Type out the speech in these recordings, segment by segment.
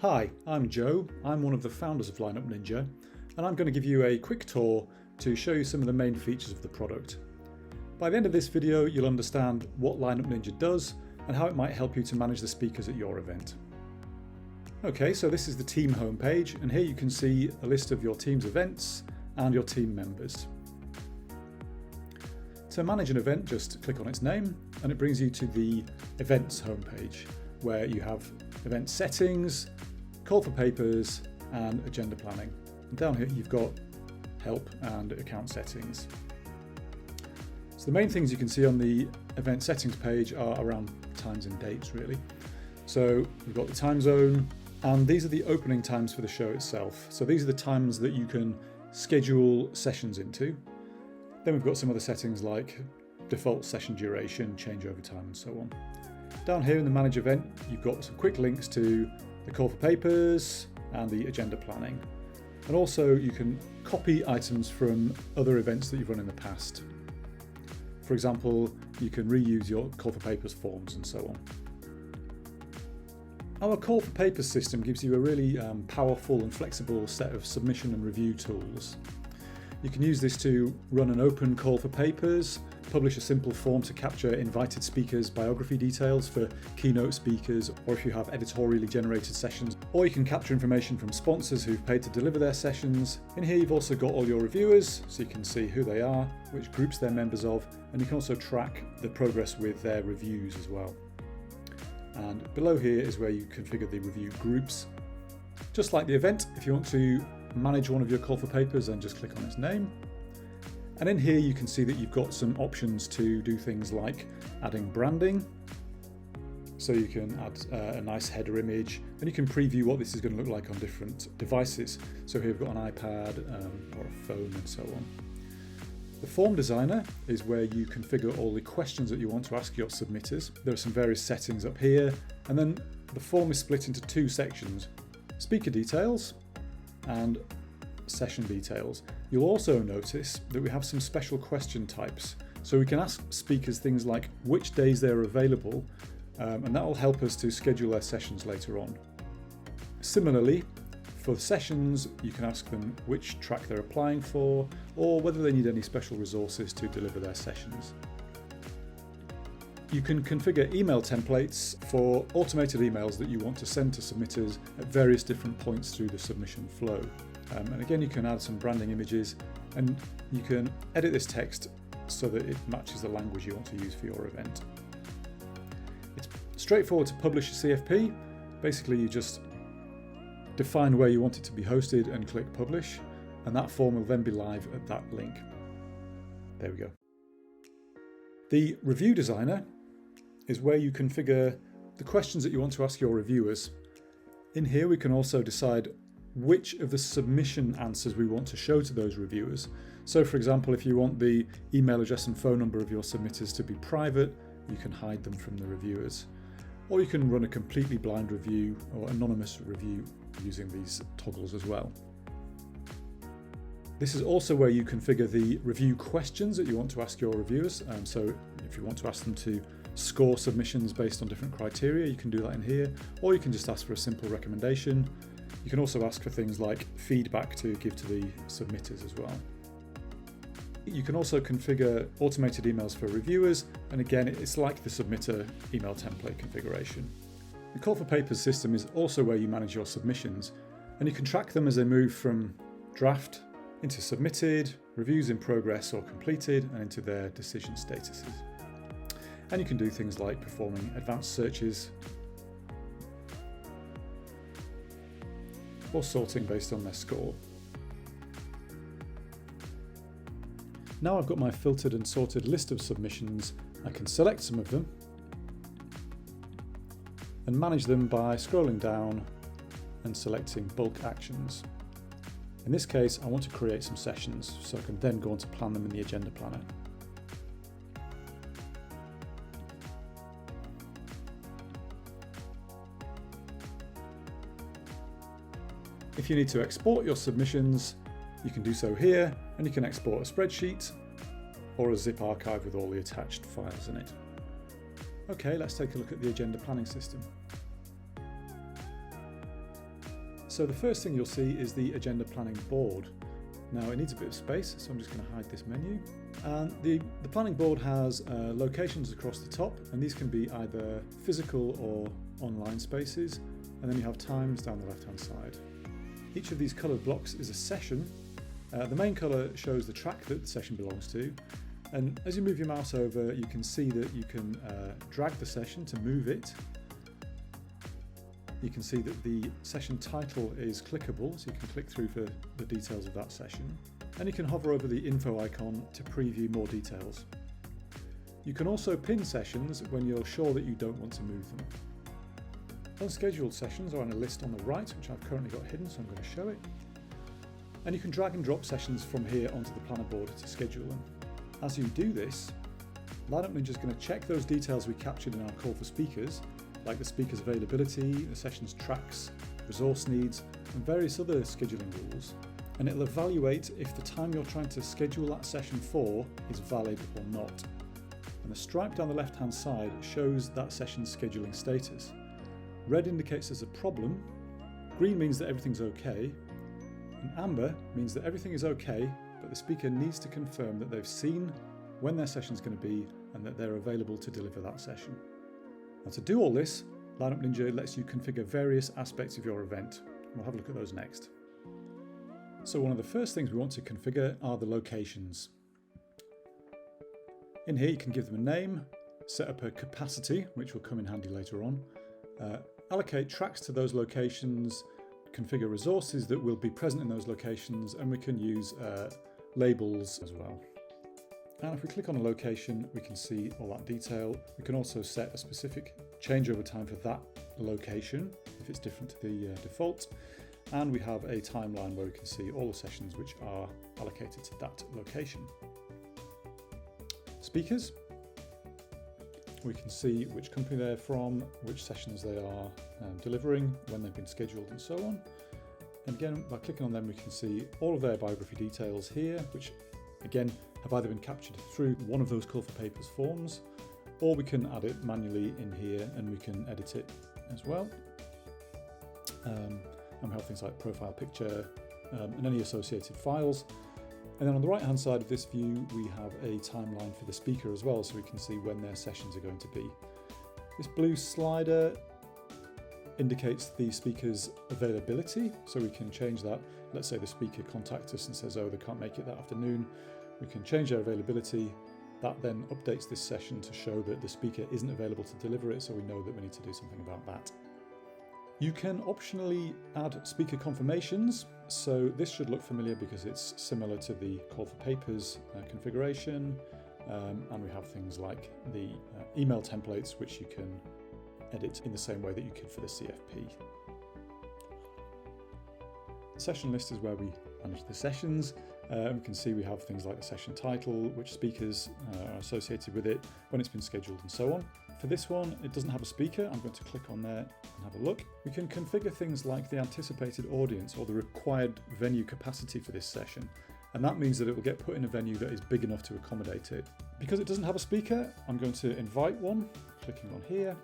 Hi, I'm Joe. I'm one of the founders of Lineup Ninja, and I'm going to give you a quick tour to show you some of the main features of the product. By the end of this video, you'll understand what Lineup Ninja does and how it might help you to manage the speakers at your event. Okay, so this is the team homepage, and here you can see a list of your team's events and your team members. To manage an event, just click on its name and it brings you to the events homepage, where you have event settings, call for papers and agenda planning. And down here you've got help and account settings. So the main things you can see on the event settings page are around times and dates really. So you've got the time zone, and these are the opening times for the show itself. So these are the times that you can schedule sessions into. Then we've got some other settings like default session duration, changeover time and so on. Down here in the manage event, you've got some quick links to the call for papers and the agenda planning. And also you can copy items from other events that you've run in the past. For example, you can reuse your call for papers forms and so on. Our call for papers system gives you a really powerful and flexible set of submission and review tools. You can use this to run an open call for papers, publish a simple form to capture invited speakers' biography details for keynote speakers, or if you have editorially generated sessions, or you can capture information from sponsors who've paid to deliver their sessions. In here you've also got all your reviewers, so you can see who they are, which groups they're members of, and you can also track the progress with their reviews as well. And below here is where you configure the review groups. Just like the event, if you want to manage one of your call for papers, then just click on its name. And in here you can see that you've got some options to do things like adding branding. So you can add a nice header image, and you can preview what this is going to look like on different devices. So here we've got an iPad or a phone and so on. The form designer is where you configure all the questions that you want to ask your submitters. There are some various settings up here, and then the form is split into two sections: speaker details and session details. You'll also notice that we have some special question types. So we can ask speakers things like which days they're available, and that will help us to schedule their sessions later on. Similarly, for the sessions, you can ask them which track they're applying for, or whether they need any special resources to deliver their sessions. You can configure email templates for automated emails that you want to send to submitters at various different points through the submission flow. And again, you can add some branding images, and you can edit this text so that it matches the language you want to use for your event. It's straightforward to publish a CFP. Basically, you just define where you want it to be hosted and click publish, and that form will then be live at that link. There we go. The review designer is where you configure the questions that you want to ask your reviewers. In here we can also decide which of the submission answers we want to show to those reviewers. So for example, if you want the email address and phone number of your submitters to be private, you can hide them from the reviewers. Or you can run a completely blind review or anonymous review using these toggles as well. This is also where you configure the review questions that you want to ask your reviewers. So if you want to ask them to score submissions based on different criteria, you can do that in here, or you can just ask for a simple recommendation. You can also ask for things like feedback to give to the submitters as well. You can also configure automated emails for reviewers, and again, it's like the submitter email template configuration. The call for papers system is also where you manage your submissions, and you can track them as they move from draft into submitted, reviews in progress or completed, and into their decision statuses. And you can do things like performing advanced searches or sorting based on their score. Now I've got my filtered and sorted list of submissions, I can select some of them and manage them by scrolling down and selecting bulk actions. In this case, I want to create some sessions, so I can then go on to plan them in the agenda planner. If you need to export your submissions, you can do so here, and you can export a spreadsheet or a zip archive with all the attached files in it. Okay, let's take a look at the agenda planning system. So the first thing you'll see is the agenda planning board. Now it needs a bit of space, so I'm just going to hide this menu. And the planning board has locations across the top, and these can be either physical or online spaces. And then you have times down the left-hand side. Each of these coloured blocks is a session. The main colour shows the track that the session belongs to. And as you move your mouse over, you can see that you can drag the session to move it. You can see that the session title is clickable, so you can click through for the details of that session. And you can hover over the info icon to preview more details. You can also pin sessions when you're sure that you don't want to move them. Unscheduled sessions are on a list on the right, which I've currently got hidden, so I'm going to show it. And you can drag and drop sessions from here onto the planner board to schedule them. As you do this, Lineup Ninja is going to check those details we captured in our call for speakers, like the speaker's availability, the session's tracks, resource needs, and various other scheduling rules. And it'll evaluate if the time you're trying to schedule that session for is valid or not. And the stripe down the left-hand side shows that session's scheduling status. Red indicates there's a problem, green means that everything's okay, and amber means that everything is okay, but the speaker needs to confirm that they've seen when their session's going to be and that they're available to deliver that session. Now to do all this, Lineup Ninja lets you configure various aspects of your event. We'll have a look at those next. So one of the first things we want to configure are the locations. In here you can give them a name, set up a capacity, which will come in handy later on, allocate tracks to those locations, configure resources that will be present in those locations, and we can use labels as well. And if we click on a location, we can see all that detail. We can also set a specific changeover time for that location, if it's different to the default. And we have a timeline where we can see all the sessions which are allocated to that location. Speakers. We can see which company they're from, which sessions they are delivering, when they've been scheduled, and so on. And again, by clicking on them, we can see all of their biography details here, which again have either been captured through one of those call for papers forms, or we can add it manually in here and we can edit it as well. And we have things like profile picture and any associated files. And then on the right hand side of this view, we have a timeline for the speaker as well, so we can see when their sessions are going to be. This blue slider indicates the speaker's availability, so we can change that. Let's say the speaker contacts us and says, oh, they can't make it that afternoon. We can change their availability. That then updates this session to show that the speaker isn't available to deliver it, so we know that we need to do something about that. You can optionally add speaker confirmations, so this should look familiar because it's similar to the call for papers configuration, and we have things like the email templates which you can edit in the same way that you could for the CFP. Session list is where we manage the sessions. We can see we have things like the session title, which speakers are associated with it, when it's been scheduled, and so on. For this one, it doesn't have a speaker. I'm going to click on there and have a look. We can configure things like the anticipated audience or the required venue capacity for this session. And that means that it will get put in a venue that is big enough to accommodate it. Because it doesn't have a speaker, I'm going to invite one, clicking on here.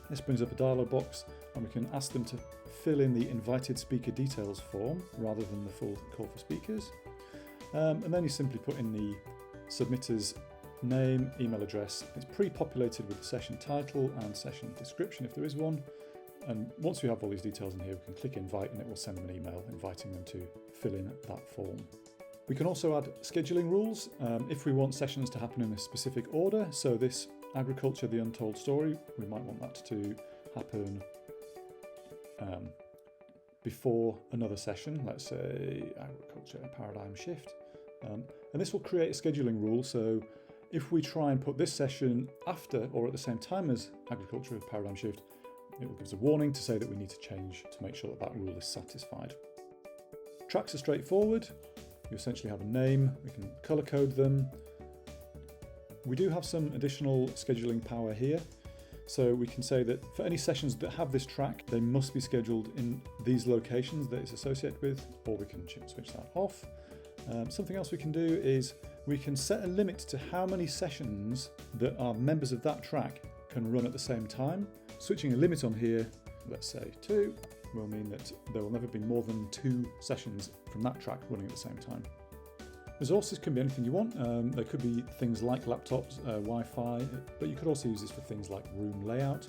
This brings up a dialog box, and we can ask them to fill in the invited speaker details form rather than the full call for speakers. And then you simply put in the submitter's name, email address. It's pre-populated with the session title and session description if there is one. And once we have all these details in here, we can click invite and it will send them an email inviting them to fill in that form. We can also add scheduling rules if we want sessions to happen in a specific order. So this Agriculture, the Untold Story, we might want that to happen before another session, let's say Agriculture, Paradigm Shift. And this will create a scheduling rule. So if we try and put this session after or at the same time as Agriculture with Paradigm Shift, it will give us a warning to say that we need to change to make sure that that rule is satisfied. Tracks are straightforward. You essentially have a name, we can color code them. We do have some additional scheduling power here. So we can say that for any sessions that have this track, they must be scheduled in these locations that it's associated with, or we can switch that off. Something else we can do is we can set a limit to how many sessions that are members of that track can run at the same time. Switching a limit on here, let's say 2, will mean that there will never be more than 2 sessions from that track running at the same time. Resources can be anything you want. They could be things like laptops, Wi-Fi, but you could also use this for things like room layout.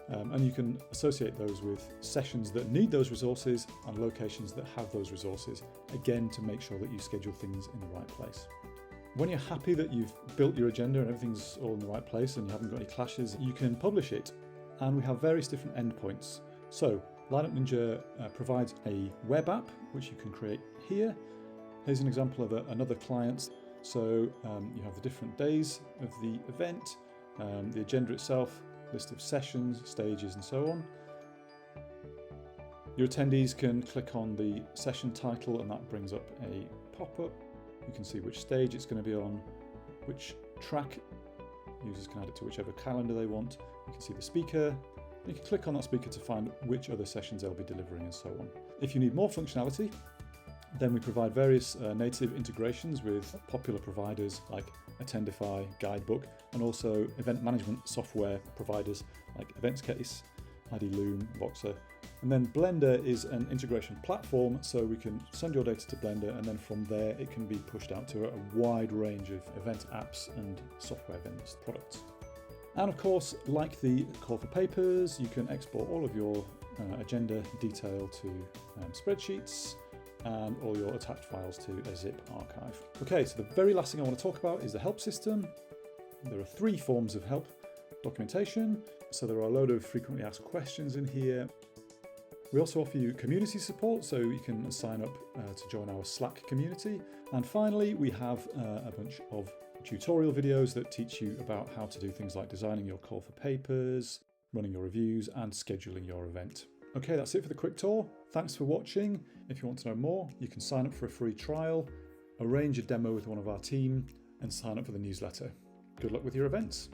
And you can associate those with sessions that need those resources and locations that have those resources, again to make sure that you schedule things in the right place. When you're happy that you've built your agenda and everything's all in the right place and you haven't got any clashes, you can publish it. And we have various different endpoints. So Lineup Ninja provides a web app, which you can create here. Here's an example of another client. So you have the different days of the event, the agenda itself, list of sessions, stages, and so on. Your attendees can click on the session title and that brings up a pop-up. You can see which stage it's going to be on, which track. Users can add it to whichever calendar they want. You can see the speaker. You can click on that speaker to find which other sessions they'll be delivering and so on. If you need more functionality, then we provide various native integrations with popular providers like Attendify, Guidebook, and also event management software providers like EventsCase, ID Loom, Voxer. And then Blender is an integration platform, so we can send your data to Blender and then from there it can be pushed out to a wide range of event apps and software events products. And of course, like the call for papers, you can export all of your agenda detail to spreadsheets and all your attached files to a zip archive. Okay, so the very last thing I want to talk about is the help system. There are 3 forms of help documentation. So there are a load of frequently asked questions in here. We also offer you community support, so you can sign up to join our Slack community. And finally, we have a bunch of tutorial videos that teach you about how to do things like designing your call for papers, running your reviews, and scheduling your event. Okay, that's it for the quick tour. Thanks for watching. If you want to know more, you can sign up for a free trial, arrange a demo with one of our team, and sign up for the newsletter. Good luck with your events.